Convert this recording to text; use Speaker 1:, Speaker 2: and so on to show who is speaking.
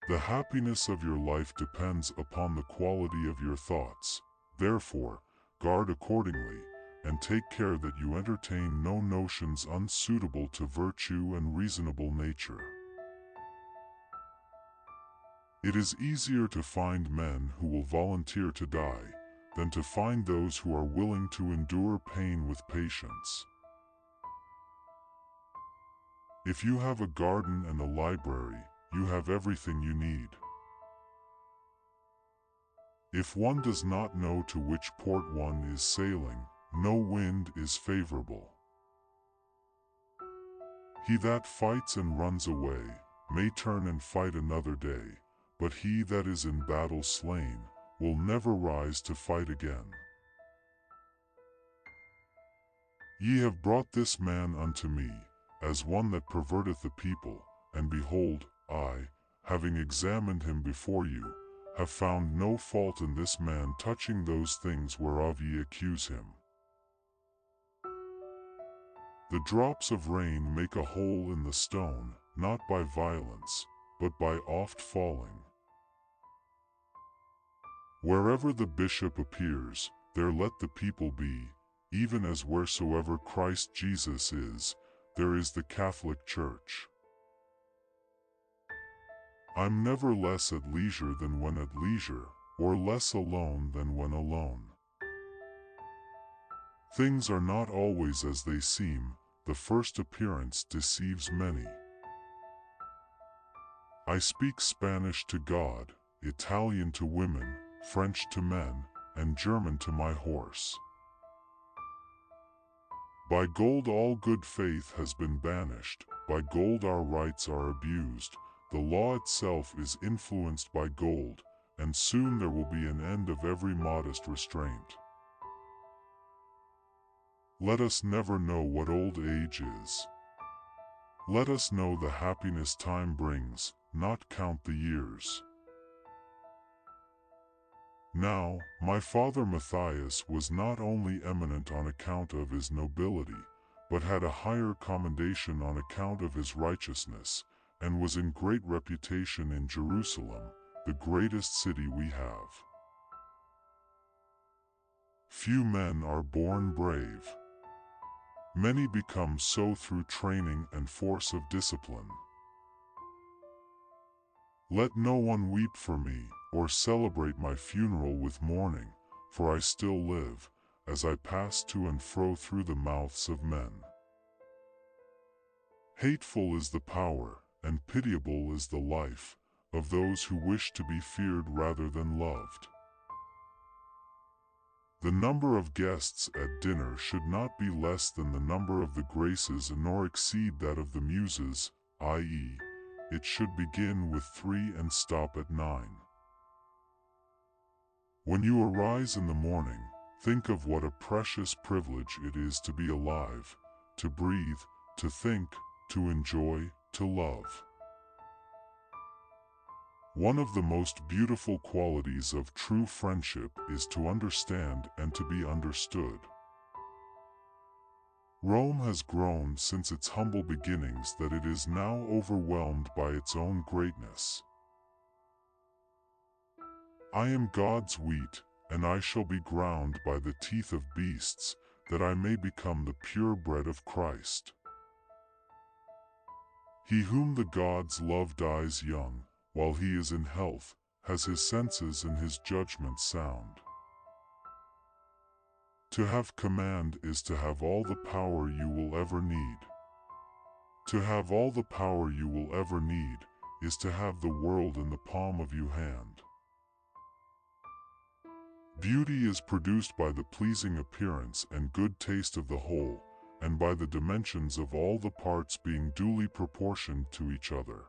Speaker 1: The happiness of your life depends upon the quality of your thoughts. Therefore, guard accordingly, and take care that you entertain no notions unsuitable to virtue and reasonable nature. It is easier to find men who will volunteer to die, than to find those who are willing to endure pain with patience. If you have a garden and a library, you have everything you need. If one does not know to which port one is sailing, no wind is favorable. He that fights and runs away may turn and fight another day, but he that is in battle slain will never rise to fight again. Ye have brought this man unto me, as one that perverteth the people, and behold, I, having examined him before you, have found no fault in this man touching those things whereof ye accuse him. The drops of rain make a hole in the stone, not by violence, but by oft falling. Wherever the bishop appears, there let the people be, even as wheresoever Christ Jesus is, there is the Catholic Church. I'm never less at leisure than when at leisure, or less alone than when alone. Things are not always as they seem, the first appearance deceives many. I speak Spanish to God, Italian to women, French to men, and German to my horse. By gold all good faith has been banished, by gold our rights are abused, the law itself is influenced by gold, and soon there will be an end of every modest restraint. Let us never know what old age is. Let us know the happiness time brings, not count the years. Now, my father Matthias was not only eminent on account of his nobility, but had a higher commendation on account of his righteousness, and was in great reputation in Jerusalem, the greatest city we have. Few men are born brave. Many become so through training and force of discipline. Let no one weep for me, or celebrate my funeral with mourning, for I still live, as I pass to and fro through the mouths of men. Hateful is the power, and pitiable is the life, of those who wish to be feared rather than loved. The number of guests at dinner should not be less than the number of the graces, nor exceed that of the muses, i.e., it should begin with 3 and stop at 9. When you arise in the morning, think of what a precious privilege it is to be alive, to breathe, to think, to enjoy, to love. One of the most beautiful qualities of true friendship is to understand and to be understood. Rome has grown since its humble beginnings that it is now overwhelmed by its own greatness. I am God's wheat, and I shall be ground by the teeth of beasts, that I may become the pure bread of Christ. He whom the gods love dies young, while he is in health, has his senses and his judgment sound. To have command is to have all the power you will ever need. To have all the power you will ever need is to have the world in the palm of your hand. Beauty is produced by the pleasing appearance and good taste of the whole, and by the dimensions of all the parts being duly proportioned to each other.